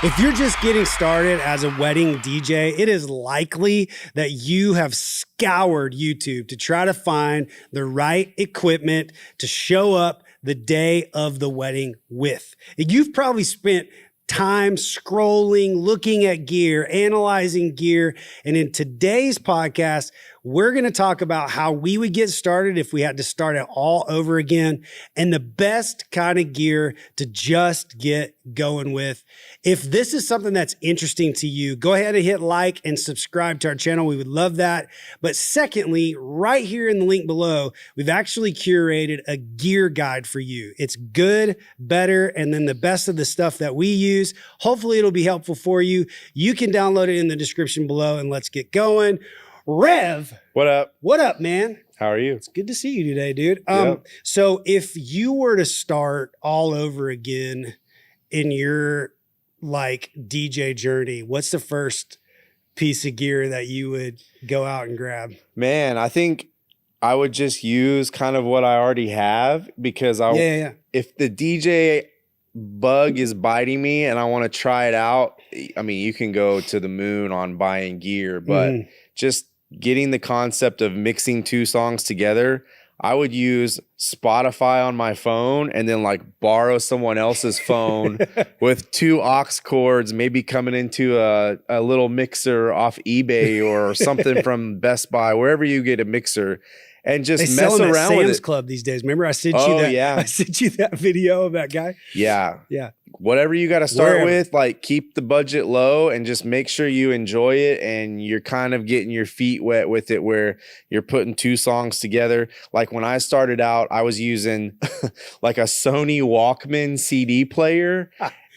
If you're just getting started as a wedding DJ, it is likely that you have scoured YouTube to try to find the right equipment to show up the day of the wedding with. You've probably spent time scrolling, looking at gear, analyzing gear. And in today's podcast, we're going to talk about how we would get started if we had to start it all over again and the best kind of gear to just get going with. If this is something that's interesting to you, go ahead and hit like and subscribe to our channel. We would love that. But secondly, right here in the link below, we've actually curated a gear guide for you. It's good, better, and then the best of the stuff that we use. Hopefully it'll be helpful for you. You can download it in the description below, and let's get going. Rev. What up? What up, man? How are you? It's good to see you today, dude. Yep. So if you were to start all over again in your like DJ journey, what's the first piece of gear that you would go out and grab? Man, I think I would just use kind of what I already have because if the DJ bug is biting me and I want to try it out, I mean, you can go to the moon on buying gear, but just getting the concept of mixing two songs together, I would use Spotify on my phone and then like borrow someone else's phone with two aux cords, maybe coming into a little mixer off eBay or something from Best Buy, wherever you get a mixer, and just mess around with it. Sam's Club these days. Remember I sent you that? Yeah. I sent you that video of that guy. Yeah. Yeah. Whatever you got to start with, like keep the budget low and just make sure you enjoy it and you're kind of getting your feet wet with it where you're putting two songs together. Like when I started out, I was using like a Sony Walkman CD player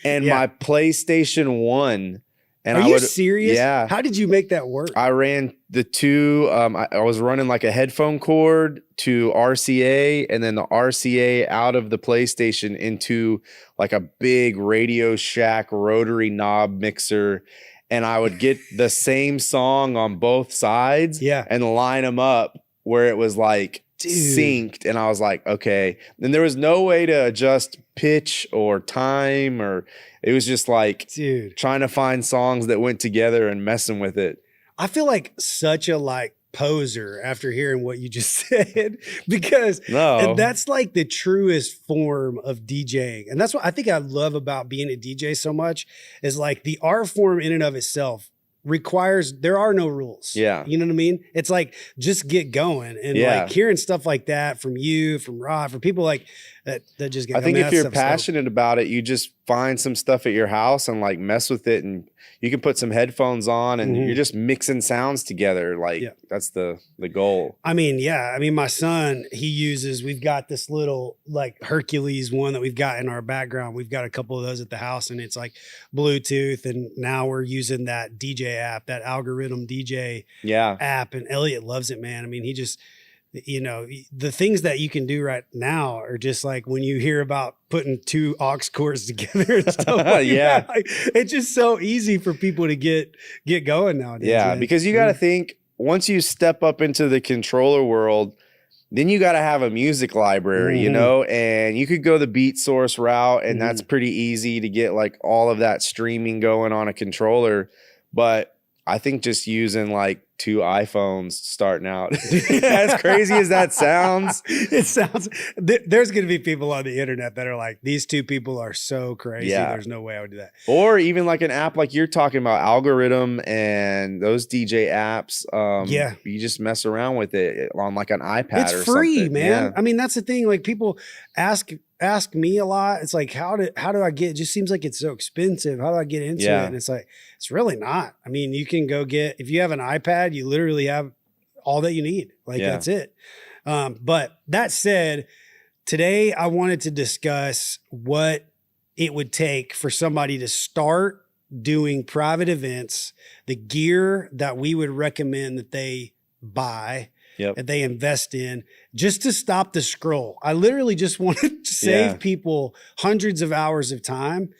and my PlayStation 1. And Are you serious? Yeah. How did you make that work? I ran the two. I was running like a headphone cord to RCA and then the RCA out of the PlayStation into like a big Radio Shack rotary knob mixer. And I would get the same song on both sides and line them up where it was like synced. And I was like, okay. And there was no way to adjust pitch or time, or it was just like trying to find songs that went together and messing with it. I feel like such a like poser after hearing what you just said, because and that's like the truest form of DJing. And that's what I think I love about being a DJ so much is like the art form in and of itself requires, there are no rules. Yeah. You know what I mean? It's like, just get going. And like hearing stuff like that from you, from Rod, from people like that just get, I think if you're passionate about it, you just find some stuff at your house and like mess with it, and you can put some headphones on and you're just mixing sounds together. Like that's the goal. I mean, my son, we've got this little like Hercules one that we've got in our background. We've got a couple of those at the house and it's like Bluetooth. And now we're using that DJ app, that Algorithm DJ app. And Elliot loves it, man. I mean, he just, you know, the things that you can do right now are just like when you hear about putting two aux cords together and stuff like that. Like, it's just so easy for people to get going nowadays. Yeah, man. because you got to think, once you step up into the controller world, then you got to have a music library, you know, and you could go the Beatsource route, and that's pretty easy to get like all of that streaming going on a controller. But I think just using like two iPhones starting out, as crazy as that sounds, there's going to be people on the internet that are like, these two people are so crazy. There's no way I would do that. Or even like an app like you're talking about, Algorithm and those DJ apps. You just mess around with it on like an iPad. It's free, man. I mean, that's the thing. Like people ask me a lot. It's like, how do I get, it just seems like it's so expensive. How do I get into it? And it's like, it's really not. I mean, you can go get, if you have an iPad, you literally have all that you need. Like that's it. But that said, today I wanted to discuss what it would take for somebody to start doing private events, the gear that we would recommend that they buy, that they invest in, just to stop the scroll. I literally just wanted to save people hundreds of hours of time.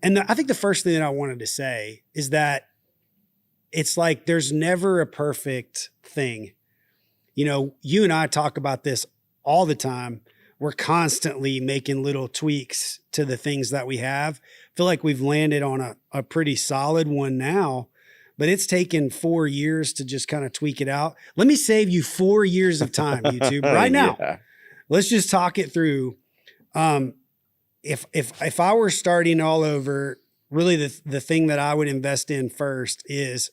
And I think the first thing that I wanted to say is that it's like, there's never a perfect thing. You know, you and I talk about this all the time. we're constantly making little tweaks to the things that we have. I feel like we've landed on a pretty solid one now, but it's taken 4 years to just kind of tweak it out. Let me save you 4 years of time, YouTube, right now. Yeah. Let's just talk it through. If I were starting all over, really the thing that I would invest in first is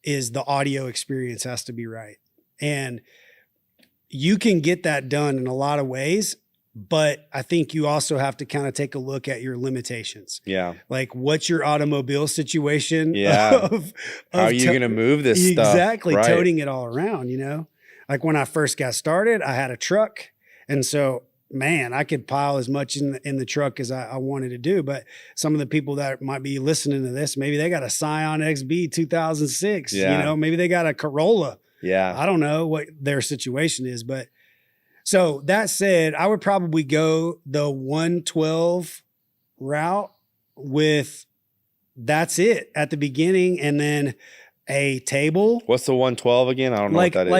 the audio experience has to be right. And you can get that done in a lot of ways, but I think you also have to kind of take a look at your limitations. Yeah. Like, what's your automobile situation? Yeah. How are you going to move this stuff? Exactly. Right. Toting it all around, you know? Like when I first got started, I had a truck. And so, man, I could pile as much in the truck as I wanted to do. But some of the people that might be listening to this, maybe they got a Scion XB 2006, Yeah. you know, maybe they got a Corolla. Yeah. I don't know what their situation is, but so that said, I would probably go the 112 route with that's it at the beginning, and then a table. What's the 112 again? I don't know what that is.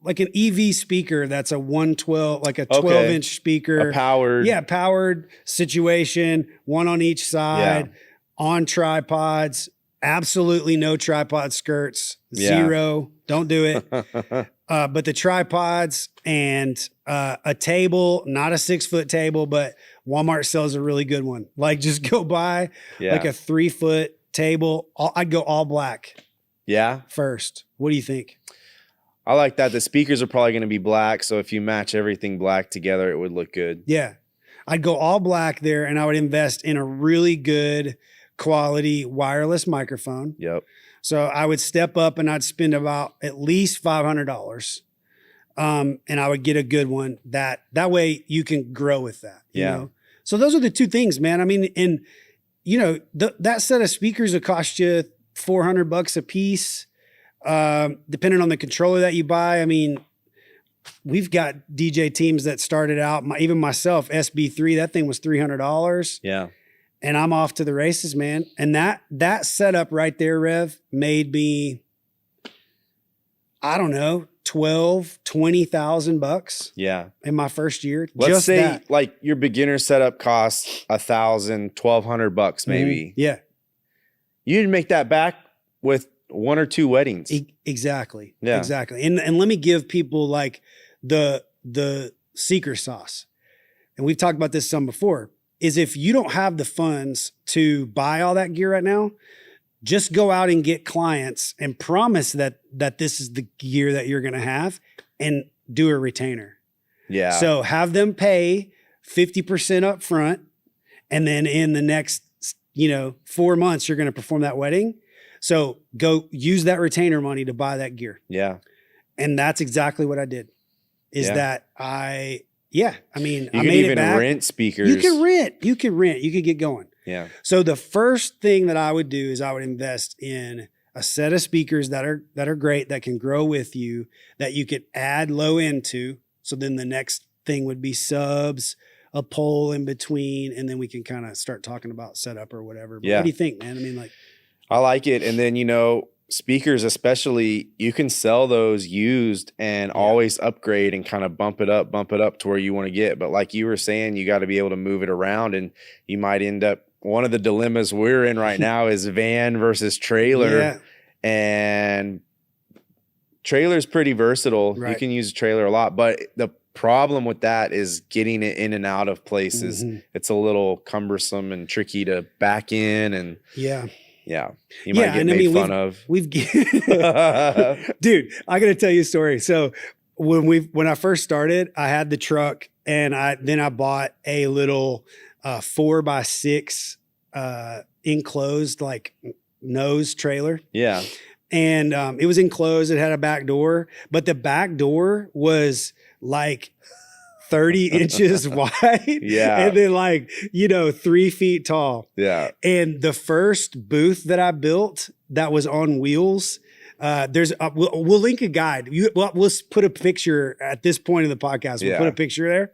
Like an EV speaker that's a 112, like a 12-inch speaker. A powered. Yeah, powered situation, one on each side, on tripods. Absolutely no tripod skirts. Zero. Don't do it. But the tripods and a table, not a 6-foot table, but Walmart sells a really good one. Like, just go buy like a 3-foot table. I'd go all black. Yeah. First. What do you think? I like that. The speakers are probably going to be black. So if you match everything black together, it would look good. Yeah. I'd go all black there, and I would invest in a really good quality wireless microphone. Yep. So I would step up and I'd spend about at least $500. And I would get a good one that way you can grow with that. You know? So those are the two things, man. I mean, and you know, that set of speakers will cost you $400 a piece. Depending on the controller that you buy. I mean, we've got DJ teams that started out, even myself, SB3, that thing was $300. Yeah. And I'm off to the races, man. And that setup right there, Rev, made me, I don't know, $20,000 Yeah. in my first year. Let's Just say that. like your beginner setup costs $1,000, $1,200 maybe. Yeah. You'd make that back with 1 or 2 weddings. Exactly. Yeah. Exactly. And let me give people like the secret sauce. And we've talked about this some before, is if you don't have the funds to buy all that gear right now, just go out and get clients and promise that this is the gear that you're going to have, and do a retainer. Yeah. So have them pay 50% up front, and then in the next, 4 months, you're going to perform that wedding. So go use that retainer money to buy that gear. Yeah. And that's exactly what I did. I made even it back. rent speakers. You can rent. You could get going. Yeah. So the first thing that I would do is I would invest in a set of speakers that are great, that can grow with you, that you could add low end to. So then the next thing would be subs, a pole in between, and then we can kind of start talking about setup or whatever. But what do you think, man? I mean, like, I like it. And then, speakers especially, you can sell those used and always upgrade and kind of bump it up to where you want to get. But like you were saying, you got to be able to move it around, and you might end up, one of the dilemmas we're in right now is van versus trailer. Yeah. And trailer's pretty versatile. Right. You can use a trailer a lot, but the problem with that is getting it in and out of places. Mm-hmm. It's a little cumbersome and tricky to back in, and you might get made fun of. Dude, I got to tell you a story. So when I first started, I had the truck, and I bought a little 4x6 enclosed like nose trailer. Yeah. And it was enclosed. It had a back door, but the back door was like 30 inches wide. Yeah. And then 3 feet tall. Yeah. And the first booth that I built that was on wheels, we'll link a guide. We'll put a picture at this point in the podcast. We'll put a picture there.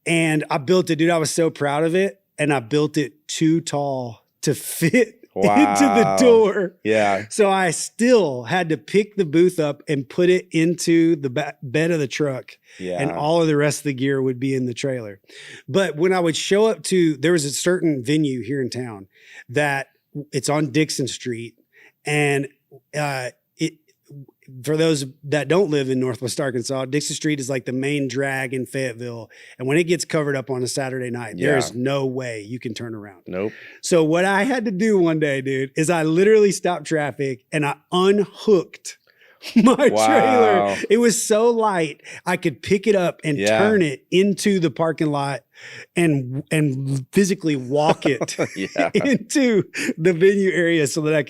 And I built it, dude. I was so proud of it. And I built it too tall to fit into the door. Yeah. So I still had to pick the booth up and put it into the bed of the truck. Yeah. And all of the rest of the gear would be in the trailer. But when I would show up to, there was a certain venue here in town that it's on Dixon Street. And for those that don't live in Northwest Arkansas, Dixon Street is like the main drag in Fayetteville. And when it gets covered up on a Saturday night, there's no way you can turn around. Nope. So what I had to do one day, dude, is I literally stopped traffic and I unhooked my trailer. It was so light, I could pick it up and turn it into the parking lot and physically walk it into the venue area so that I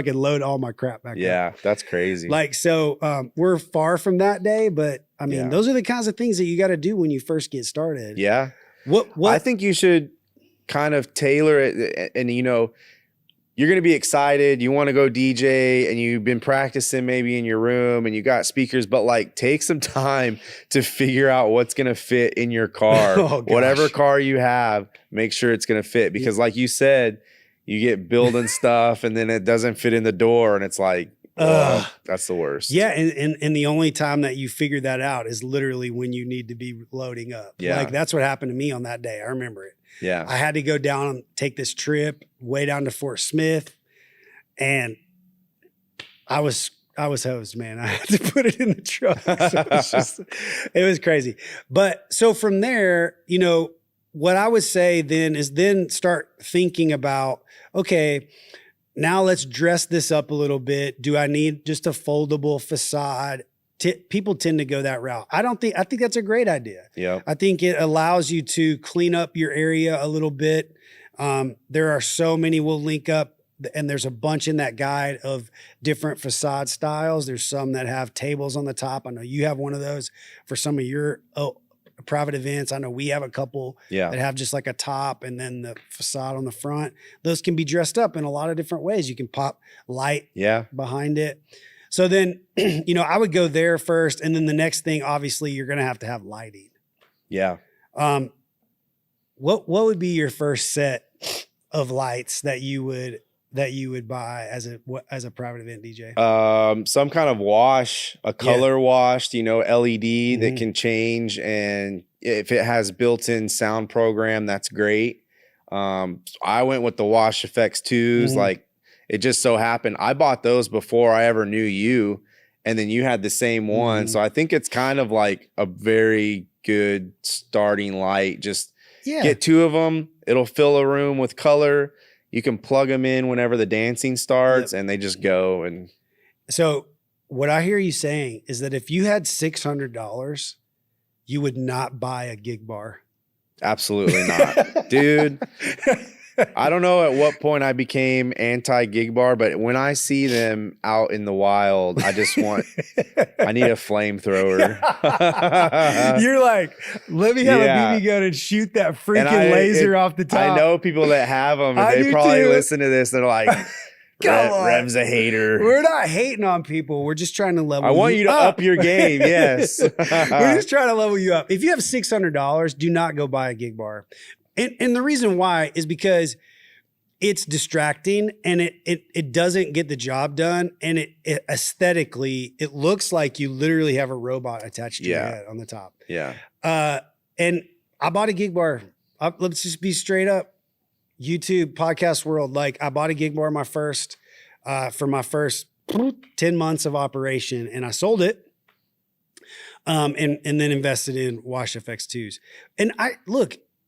could load all my crap back up. Yeah, that's crazy. Like, so we're far from that day, but I mean, those are the kinds of things that you got to do when you first get started. Yeah. What I think you should kind of tailor it, and you know, you're going to be excited. You want to go DJ and you've been practicing maybe in your room and you got speakers, but like take some time to figure out what's going to fit in your car. Whatever car you have, make sure it's going to fit, because like you said, you get building stuff and then it doesn't fit in the door and it's like, that's the worst. Yeah. And the only time that you figure that out is literally when you need to be loading up. Yeah. Like that's what happened to me on that day. I remember it. Yeah. I had to go down and take this trip way down to Fort Smith, and I was hosed, man. I had to put it in the truck. So it was crazy. But so from there, you know, what I would say then is then start thinking about, okay, now let's dress this up a little bit. Do I need just a foldable facade? People tend to go that route. I think that's a great idea. Yeah. I think it allows you to clean up your area a little bit. There are so many, we'll link up, and there's a bunch in that guide of different facade styles. There's some that have tables on the top. I know you have one of those for some of your private events. I know we have a couple that have just like a top and then the facade on the front. Those can be dressed up in a lot of different ways. You can pop light behind it. So then, you know, I would go there first. And then the next thing, obviously, you're going to have lighting. Yeah. What would be your first set of lights that you would buy as a private event DJ? Some kind of wash, a color washed, you know, LED that can change. And if it has built-in sound program, that's great. I went with the Wash FX 2s. Like, it just so happened I bought those before I ever knew you, and then you had the same one. So I think it's kind of like a very good starting light. Just get two of them. It'll fill a room with color. You can plug them in whenever the dancing starts and they just go. And so what I hear you saying is that if you had $600, you would not buy a gig bar. Absolutely not. Dude, I don't know at what point I became anti-gig bar, but when I see them out in the wild, I just want, I need a flamethrower. You're like, let me have a BB gun and shoot that freaking laser off the top. I know people that have them, and they probably listen to this. They're like, Rev's a hater. We're not hating on people. We're just trying to level you up. I want you to up your game. Yes. We're just trying to level you up. If you have $600, do not go buy a gig bar. And the reason why is because it's distracting and it doesn't get the job done. And it aesthetically, it looks like you literally have a robot attached to your head on the top. Yeah. And I bought a gig bar. Let's just be straight up. YouTube podcast world. Like, I bought a gig bar for my first 10 months of operation, and I sold it. And then invested in Wash FX 2s. And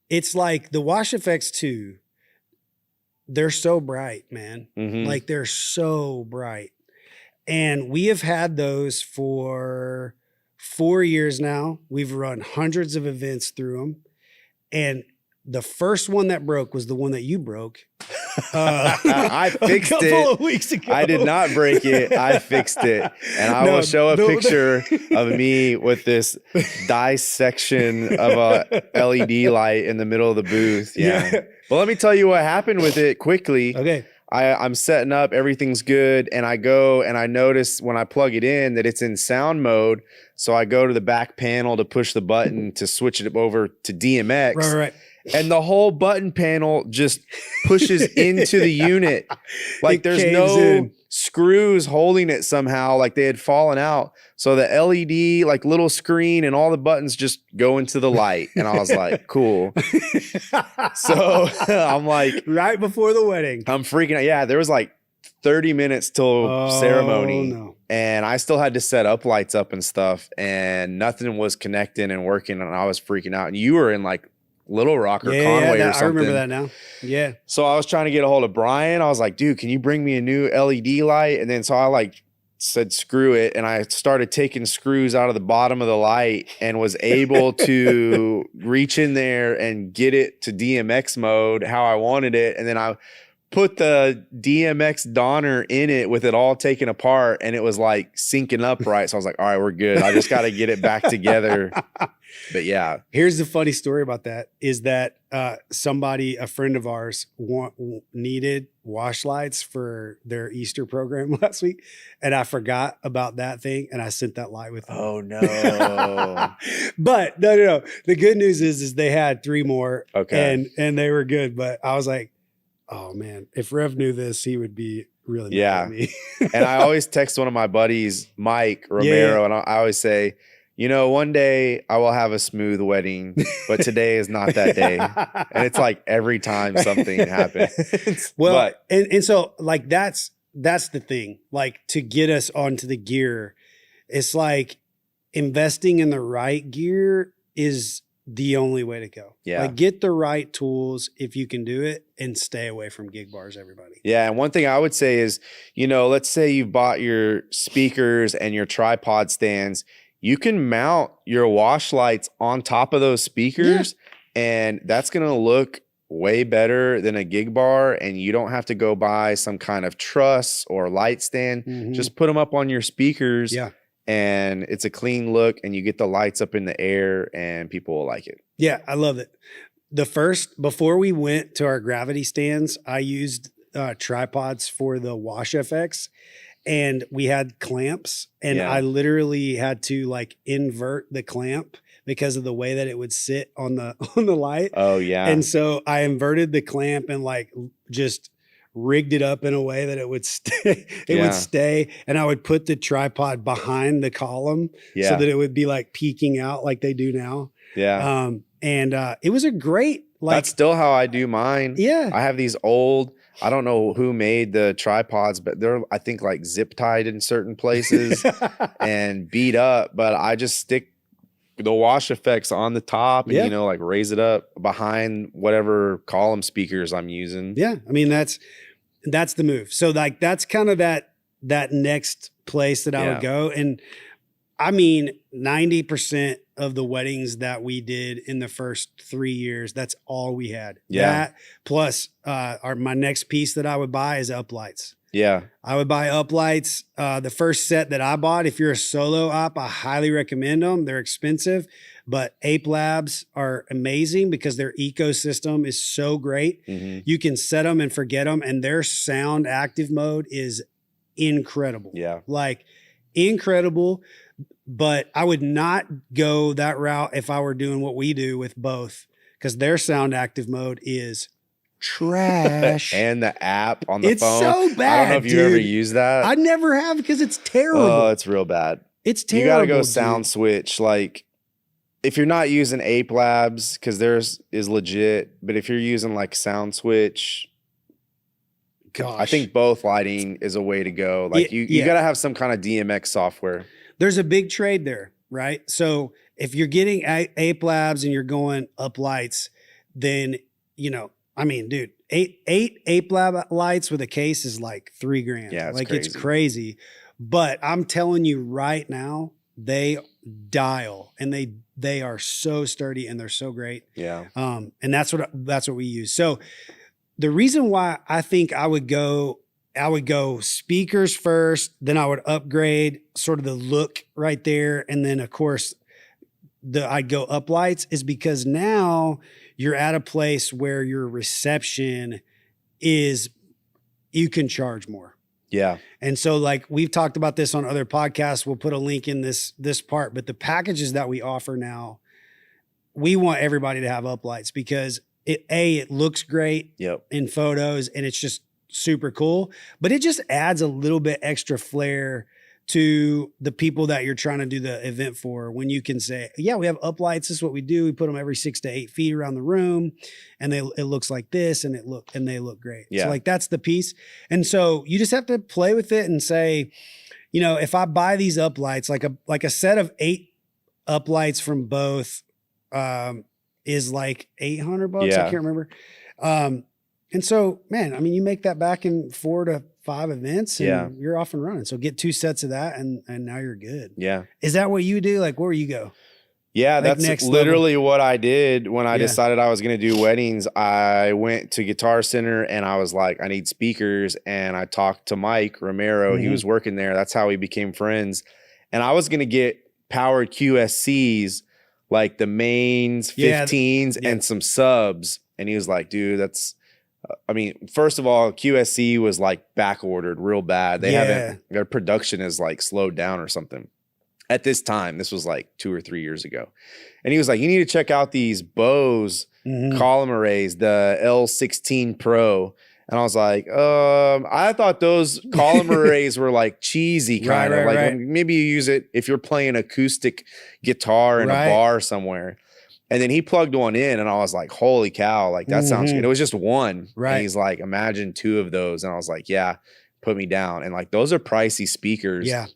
it's like the Wash FX 2, they're so bright, man. Like, they're so bright. And we have had those for 4 years now. We've run hundreds of events through them. And the first one that broke was the one that you broke. I fixed it. A couple of weeks ago. I did not break it. I fixed it. And I will show a picture of me with this dissection of a LED light in the middle of the booth. Yeah. But let me tell you what happened with it quickly. Okay. I'm setting up, everything's good, and I go and I notice when I plug it in that it's in sound mode. So I go to the back panel to push the button to switch it over to DMX. Right. and the whole button panel just pushes into the unit. Like there's no screws holding it somehow, like they had fallen out. So the LED like little screen and all the buttons just go into the light. And I was like, cool. So I'm like, right before the wedding, I'm freaking out. Yeah, there was like 30 minutes till ceremony. No. And I still had to set up lights up and stuff, and nothing was connecting and working, and I was freaking out. And you were in like Little Rock or Conway or something. I remember that now. Yeah. So I was trying to get a hold of Brian. I was like, dude, can you bring me a new LED light? And then so I like said, screw it. And I started taking screws out of the bottom of the light and was able to reach in there and get it to DMX mode how I wanted it. And then I put the DMX Donner in it with it all taken apart, and it was like syncing up right. So I was like, all right, we're good. I just got to get it back together. But yeah. Here's the funny story about that is that somebody, a friend of ours, needed wash lights for their Easter program last week. And I forgot about that thing. And I sent that light with them. Oh, no. But no. The good news is they had 3 more. Okay. And they were good. But I was like, oh, man, if Rev knew this, he would be really mad at me. And I always text one of my buddies, Mike Romero, and I always say, you know, one day I will have a smooth wedding, but today is not that day. And it's like every time something happens. Well, and so like that's the thing. Like to get us onto the gear, it's like investing in the right gear is the only way to go. Yeah. Like get the right tools if you can do it, and stay away from gig bars, everybody. Yeah. And one thing I would say is, you know, let's say you've bought your speakers and your tripod stands. You can mount your wash lights on top of those speakers, and that's going to look way better than a gig bar. And you don't have to go buy some kind of truss or light stand. Mm-hmm. Just put them up on your speakers. Yeah. And it's a clean look, and you get the lights up in the air, and people will like it. Yeah, I love it. Before we went to our gravity stands, I used tripods for the Wash FX, and we had clamps, and I literally had to like invert the clamp because of the way that it would sit on the light. Oh yeah. And so I inverted the clamp and like just rigged it up in a way that it would stay. Would stay, and I would put the tripod behind the column so that it would be like peeking out like they do now. Yeah. And it was a great like. That's still how I do mine. Yeah. I have these old. I don't know who made the tripods, but they're I think like zip tied in certain places and beat up. But I just stick the Wash FX on the top and, you know, like raise it up behind whatever column speakers I'm using. Yeah. I mean, that's the move. So like, that's kind of that next place that I would go. And I mean, 90% of the weddings that we did in the first 3 years, that's all we had. Yeah. That plus my next piece that I would buy is uplights. Yeah. I would buy uplights. The first set that I bought, if you're a solo op, I highly recommend them. They're expensive, but Ape Labs are amazing because their ecosystem is so great. Mm-hmm. You can set them and forget them, and their sound active mode is incredible. Yeah. Like incredible. But I would not go that route if I were doing what we do with both, because their sound active mode is trash. And the app on the it's phone. It's so bad. I don't know if you ever use that. I never have because it's terrible. Oh, it's real bad. It's terrible. You got to go sound switch. Like if you're not using Ape Labs, because theirs is legit, but if you're using like Sound Switch, gosh, I think both lighting is a way to go. Like you got to have some kind of DMX software. There's a big trade there, right? So if you're getting Ape Labs and you're going up lights, then, you know, I mean, dude, eight Ape Lab lights with a case is like $3,000. Yeah, like crazy. It's crazy. But I'm telling you right now, they dial and they are so sturdy and they're so great. Yeah. And that's what we use. So the reason why I think I would go speakers first, then I would upgrade sort of the look right there. And then of course I'd go up lights is because now you're at a place where your reception is, you can charge more. Yeah. And so like we've talked about this on other podcasts, we'll put a link in this part, but the packages that we offer now, we want everybody to have up lights because it looks great in photos and it's just super cool, but it just adds a little bit extra flair to the people that you're trying to do the event for, when you can say, yeah, we have uplights. This is what we do. We put them every 6 to 8 feet around the room and it looks like this and they look great. So like, that's the piece. And so you just have to play with it and say, you know, if I buy these uplights, like a set of 8 uplights from both, is like $800. I can't remember. And so, man, I mean, you make that back in 4 to 5 events and you're off and running. So get 2 sets of that and now you're good. Yeah. Is that what you do? Like, where you go? Yeah, like that's literally what I did when I decided I was going to do weddings. I went to Guitar Center and I was like, I need speakers. And I talked to Mike Romero. He was working there. That's how we became friends. And I was going to get powered QSCs, like the mains, 15s, and some subs. And he was like, dude, that's, I mean, first of all, QSC was like back ordered real bad. They haven't, their production is like slowed down or something. At this time, this was like 2 or 3 years ago. And he was like, you need to check out these Bose column arrays, the L16 Pro. And I was like, I thought those column arrays were like cheesy kind of like maybe you use it if you're playing acoustic guitar in a bar somewhere. And then he plugged one in and I was like, holy cow, like that sounds good. It was just one. And he's like, imagine 2 of those. And I was like, yeah, put me down. And like, those are pricey speakers. Yeah.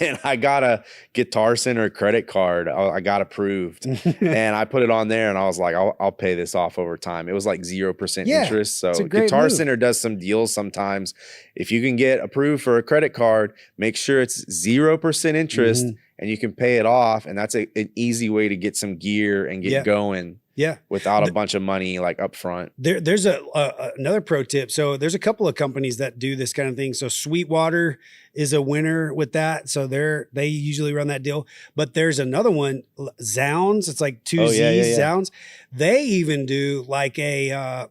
And I got a Guitar Center credit card. I got approved and I put it on there and I was like, I'll pay this off over time. It was like 0% interest. So Guitar Center does some deals sometimes. If you can get approved for a credit card, make sure it's 0% interest and you can pay it off. And that's an easy way to get some gear and get going. Without a bunch of money like up front. There's another pro tip. So there's a couple of companies that do this kind of thing. So Sweetwater is a winner with that. So they usually run that deal. But there's another one, Zounds. It's like 2 Z's, Zounds. They even do like a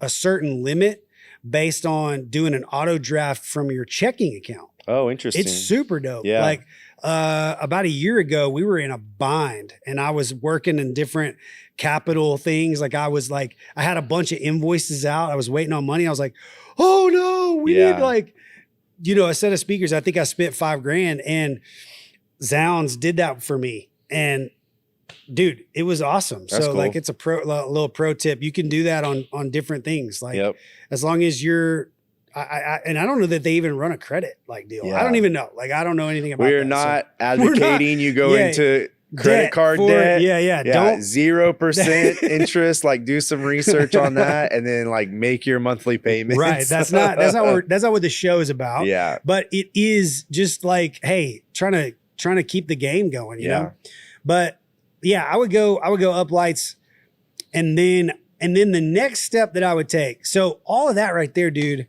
certain limit based on doing an auto draft from your checking account. Oh, interesting. It's super dope. Yeah. Like about a year ago, we were in a bind and I was working in different capital things. Like I had a bunch of invoices out. I was waiting on money. I was like, oh no, we need like, you know, a set of speakers. I think I spent $5,000 and Zounds did that for me. And dude, it was awesome. That's cool. Like it's a little pro tip. You can do that on different things. Like as long as you're, and I don't know that they even run a credit like deal. I don't even know. Like, I don't know anything about We're not advocating you go into credit card debt. Don't 0% interest. Like do some research on that and then like make your monthly payments. Right. That's not what the show is about. Yeah. But it is just like, hey, trying to keep the game going, you know? But yeah, I would go up lights and then the next step that I would take. So all of that right there, dude,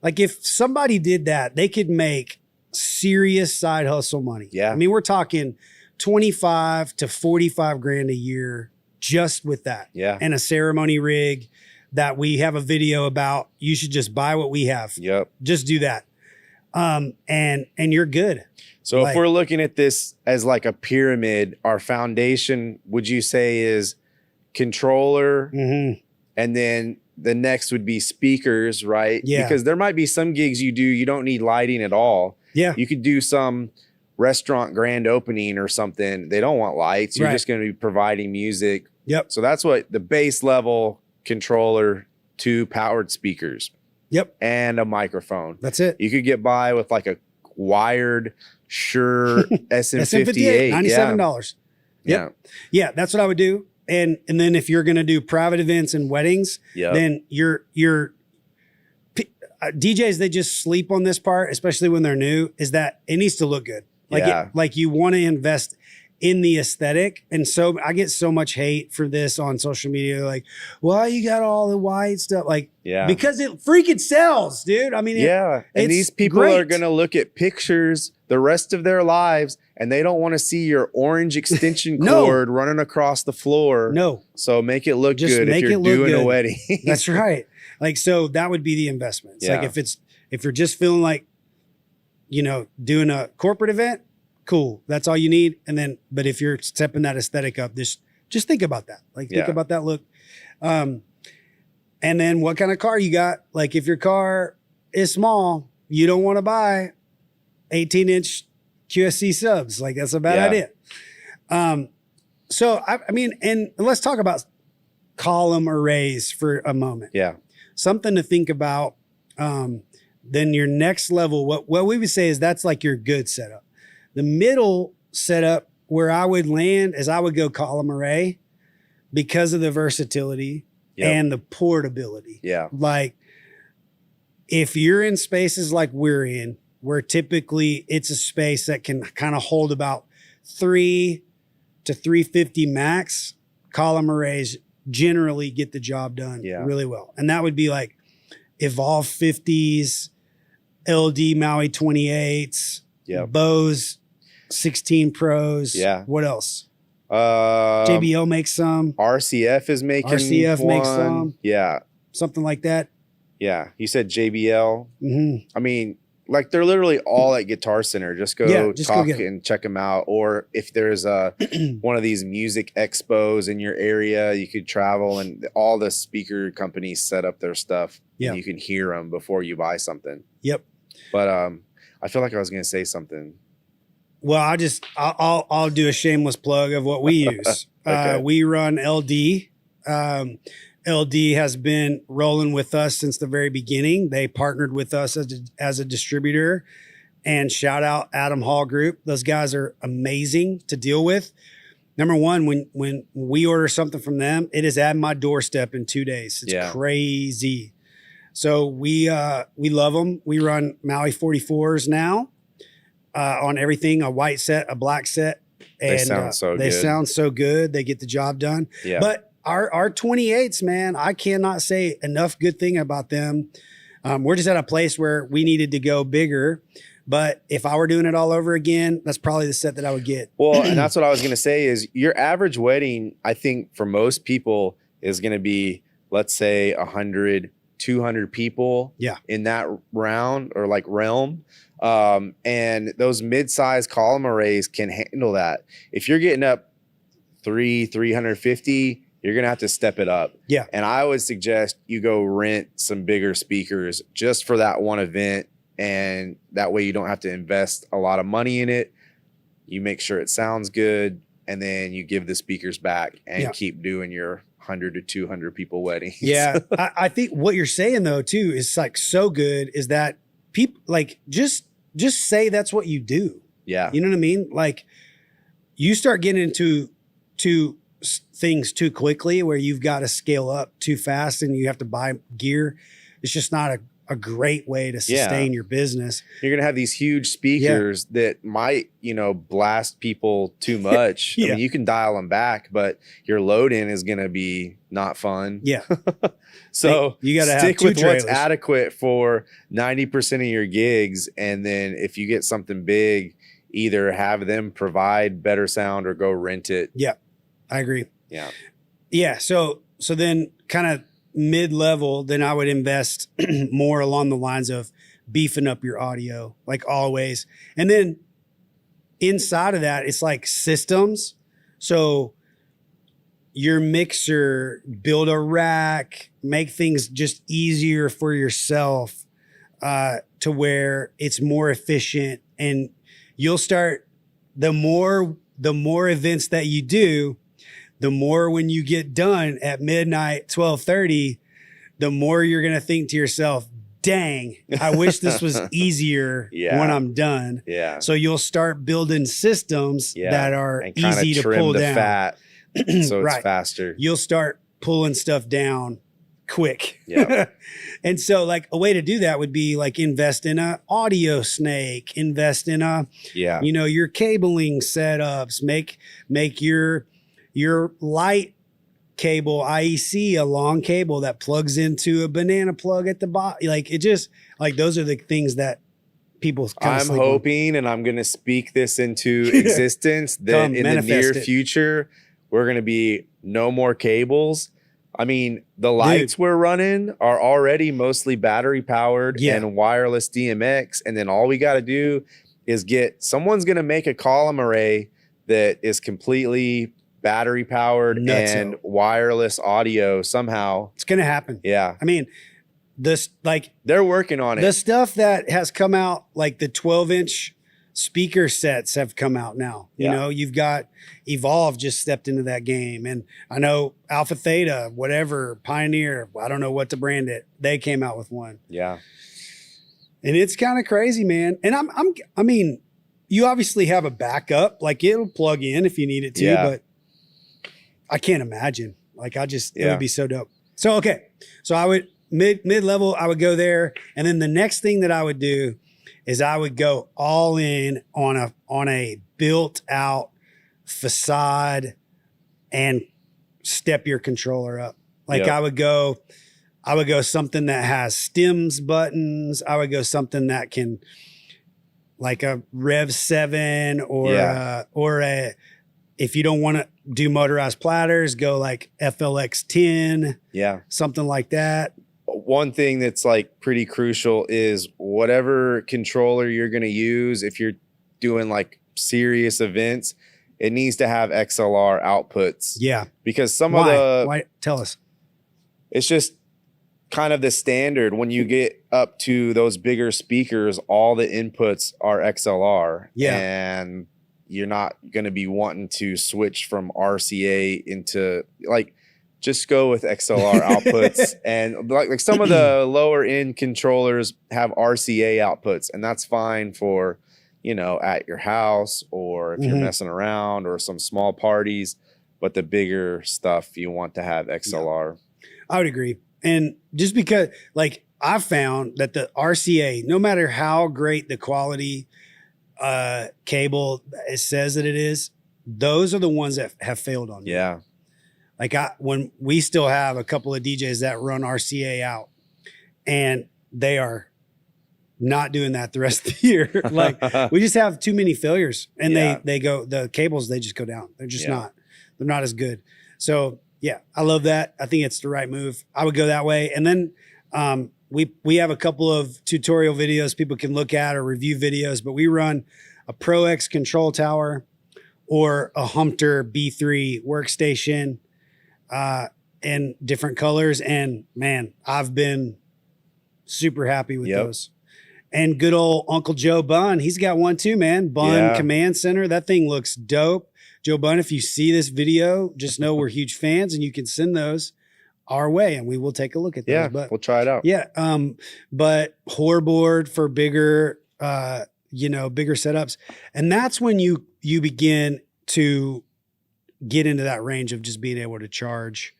like if somebody did that, they could make serious side hustle money. Yeah. I mean, we're talking 25 to 45 grand a year just with that. Yeah. And a ceremony rig that we have a video about. You should just buy what we have. Yep. Just do that. And you're good. So if we're looking at this as like a pyramid, our foundation, would you say is controller? And then the next would be speakers, right? Yeah. Because there might be some gigs you don't need lighting at all. Yeah. You could do some restaurant grand opening or something. They don't want lights. You're just going to be providing music. Yep. So that's what the base level controller, 2 powered speakers. Yep. And a microphone. That's it. You could get by with like a wired Shure SM58. $97. Yep. Yeah, that's what I would do. And then if you're going to do private events and weddings, then your DJs, they just sleep on this part, especially when they're new, is that it needs to look good. Like, like you want to invest in the aesthetic. And so I get so much hate for this on social media. Like, why you got all the white stuff? Like, because it freaking sells, dude. I mean, and these people are going to look at pictures the rest of their lives and they don't want to see your orange extension cord running across the floor. No. So make it look good if you're doing a wedding. That's right. Like, so that would be the investment. It's like if you're just feeling like, you know, doing a corporate event, cool. That's all you need. And then, but if you're stepping that aesthetic up, just think about that. Like think about that look. And then what kind of car you got? Like if your car is small, you don't want to buy 18-inch QSC subs. Like that's a bad idea. So I mean, and let's talk about column arrays for a moment. Yeah. Something to think about. Then your next level, what we would say is that's like your good setup. The middle setup where I would land is I would go column array because of the versatility and the portability. Yeah. Like if you're in spaces like we're in, where typically it's a space that can kind of hold about 3 to 350 max, column arrays generally get the job done really well. And that would be like Evolve 50s, LD Maui 28s, Bose 16 Pros. Yeah. What else? JBL makes some. RCF is making one. Makes some. Yeah. Something like that. Yeah. You said JBL. Mm-hmm. I mean, like they're literally all at Guitar Center. Just go talk and check them out. Or if there's a one of these music expos in your area, you could travel and all the speaker companies set up their stuff. Yeah. And you can hear them before you buy something. Yep. But I feel like I was going to say something. Well, I'll do a shameless plug of what we use. Okay. We run LD. LD has been rolling with us since the very beginning. They partnered with us as a distributor, and shout out Adam Hall Group. Those guys are amazing to deal with. Number one, when we order something from them, it is at my doorstep in 2 days. It's crazy. So we love them. We run Maui 44s now. On everything, a white set, a black set. And they sound so good. They sound so good. They get the job done. Yeah. But our 28s, man, I cannot say enough good thing about them. We're just at a place where we needed to go bigger. But if I were doing it all over again, that's probably the set that I would get. Well, and that's what I was going to say is your average wedding, I think for most people is going to be, let's say 100, 200 people in that round or like realm. And those mid-sized column arrays can handle that. If you're getting up 350, you're going to have to step it up. Yeah. And I would suggest you go rent some bigger speakers just for that one event. And that way you don't have to invest a lot of money in it. You make sure it sounds good. And then you give the speakers back and keep doing your 100 to 200 people weddings. Yeah. I think what you're saying though, too, is like so good is that people like just say that's what you do. Yeah. You know what I mean? Like you start getting into things too quickly where you've got to scale up too fast and you have to buy gear. It's just not a great way to sustain your business. You're going to have these huge speakers that might, blast people too much. I mean, you can dial them back, but your load in is going to be not fun. Yeah. So you got to stick have with what's adequate for 90% of your gigs. And then if you get something big, either have them provide better sound or go rent it. Yeah, I agree. Yeah. Yeah. So then kind of mid-level, then I would invest more along the lines of beefing up your audio, like always. And then inside of that, it's like systems. So your mixer, build a rack, make things just easier for yourself to where it's more efficient. And you'll start, the more events that you do, the more when you get done at midnight, 12:30, the more you're going to think to yourself, dang, I wish this was easier when I'm done. Yeah. So you'll start building systems that are and easy to pull the down. Fat so it's faster. You'll start pulling stuff down quick. Yeah. And so like a way to do that would be like invest in a audio snake, invest in a, your cabling setups, make your light cable IEC a long cable that plugs into a banana plug at the bottom. Like it just like those are the things that people I'm hoping and I'm going to speak this into existence that in the near future we're going to be no more cables. I mean, the lights we're running are already mostly battery powered and wireless DMX. And then all we got to do is someone's going to make a column array that is completely battery powered and wireless audio somehow. It's going to happen. Yeah. I mean, this, like, they're working on it. The stuff that has come out, like the 12-inch speaker sets have come out now. You know, you've got Evolve just stepped into that game. And I know Alpha Theta, whatever, Pioneer, I don't know what to brand it. They came out with one. Yeah. And it's kind of crazy, man. And I mean, you obviously have a backup, like it'll plug in if you need it to, but I can't imagine. Like it would be so dope. So, okay. So I would mid-level, I would go there. And then the next thing that I would do is I would go all in on a built out facade and step your controller up. Like I would go something that has stems buttons. I would go something that can, like a Rev 7 or if you don't want to do motorized platters, go like FLX 10. Yeah. Something like that. One thing that's like pretty crucial is whatever controller you're going to use, if you're doing like serious events, it needs to have XLR outputs. Yeah. Because Why? Tell us. It's just kind of the standard. When you get up to those bigger speakers, all the inputs are XLR. Yeah. And you're not going to be wanting to switch from RCA into, like, just go with XLR outputs. And like some of the lower end controllers have RCA outputs, and that's fine for, you know, at your house or if you're messing around or some small parties. But the bigger stuff, you want to have XLR. I would agree. And just because, like, I've found that the RCA, no matter how great the quality cable it says that it is, those are the ones that have failed on me. Yeah. Like when we still have a couple of DJs that run RCA out, and they are not doing that the rest of the year. Like we just have too many failures, and they go, the cables, they just go down. They're just they're not as good. So yeah, I love that. I think it's the right move. I would go that way. And then we have a couple of tutorial videos people can look at, or review videos, but we run a Pro X control tower or a Humpter B3 workstation in different colors. And man, I've been super happy with those. And good old Uncle Joe Bunn, he's got one too, man. Bunn Command Center. That thing looks dope. Joe Bunn, if you see this video, just know we're huge fans, and you can send those our way and we will take a look at those. Yeah, but we'll try it out. Yeah. But Horboard for bigger, bigger setups. And that's when you begin to get into that range of just being able to charge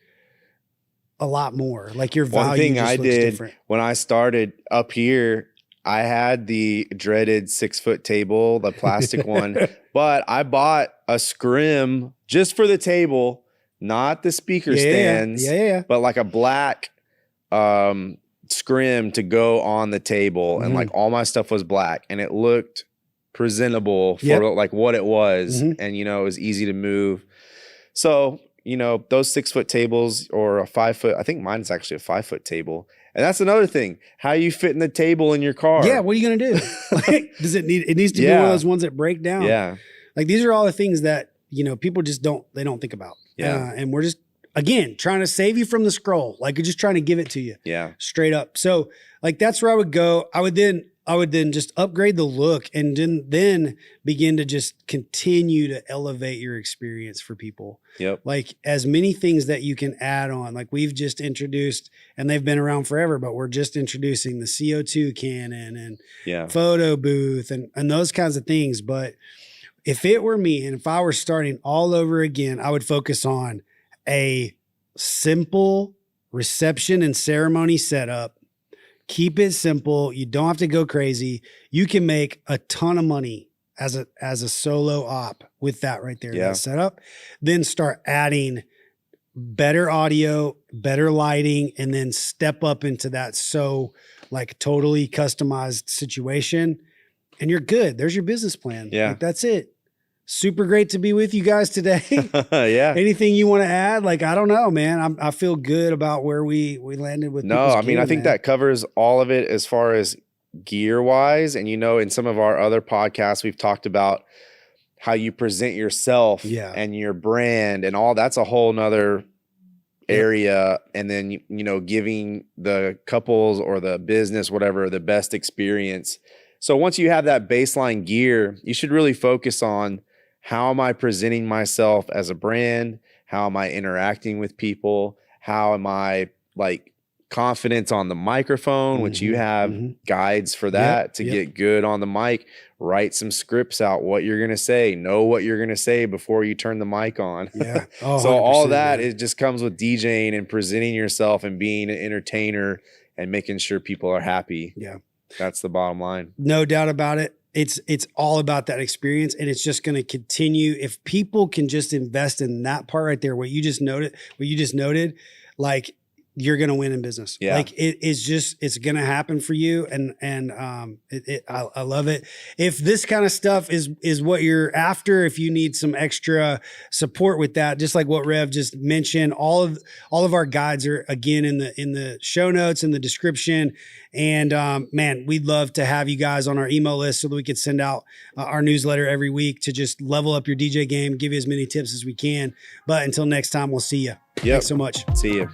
a lot more. Like your value. One thing just looks different. When I started up here, I had the dreaded 6-foot table, the plastic one, but I bought a scrim just for the table, not the speaker stands, but like a black scrim to go on the table. And like all my stuff was black, and it looked presentable for like what it was. And, you know, it was easy to move. So, you know, those 6-foot tables or a 5-foot, I think mine's actually a 5-foot table. And that's another thing. How you fit in the table in your car. Yeah. What are you going to do? Like, it needs to be one of those ones that break down. Yeah. Like these are all the things that, you know, people just don't think about. Yeah. And we're just, again, trying to save you from the scroll. Like we're just trying to give it to you. Yeah. Straight up. So like, that's where I would go. I would then just upgrade the look, and then begin to just continue to elevate your experience for people. Yep. Like as many things that you can add on. Like we've just introduced, and they've been around forever, but we're just introducing the CO2 cannon and photo booth and those kinds of things. But if it were me, and if I were starting all over again, I would focus on a simple reception and ceremony setup. Keep it simple. You don't have to go crazy. You can make a ton of money as a solo op with that right there, that setup. Then start adding better audio, better lighting, and then step up into that like totally customized situation, and you're good. There's your business plan. Yeah. Like, that's it. Super great to be with you guys today. Yeah. Anything you want to add? Like, I don't know, man. I feel good about where we landed with. No, I mean, I think that covers all of it as far as gear wise. And, you know, in some of our other podcasts, we've talked about how you present yourself and your brand and all. That's a whole nother area. And then, you know, giving the couples or the business, whatever, the best experience. So once you have that baseline gear, you should really focus on, how am I presenting myself as a brand? How am I interacting with people? How am I like confident on the microphone, which you have guides for that to get good on the mic. Write some scripts out, what you're going to say, know what you're going to say before you turn the mic on. Yeah. So all that, it just comes with DJing and presenting yourself and being an entertainer and making sure people are happy. Yeah. That's the bottom line. No doubt about it. It's all about that experience, and it's just going to continue. If people can just invest in that part right there, what you just noted, like, you're going to win in business. Yeah. Like it's going to happen for you. And I love it. If this kind of stuff is what you're after, if you need some extra support with that, just like what Rev just mentioned, all of our guides are again in the show notes, in the description. And man, we'd love to have you guys on our email list so that we could send out our newsletter every week to just level up your DJ game, give you as many tips as we can. But until next time, we'll see you. Yep. Thanks so much. See you.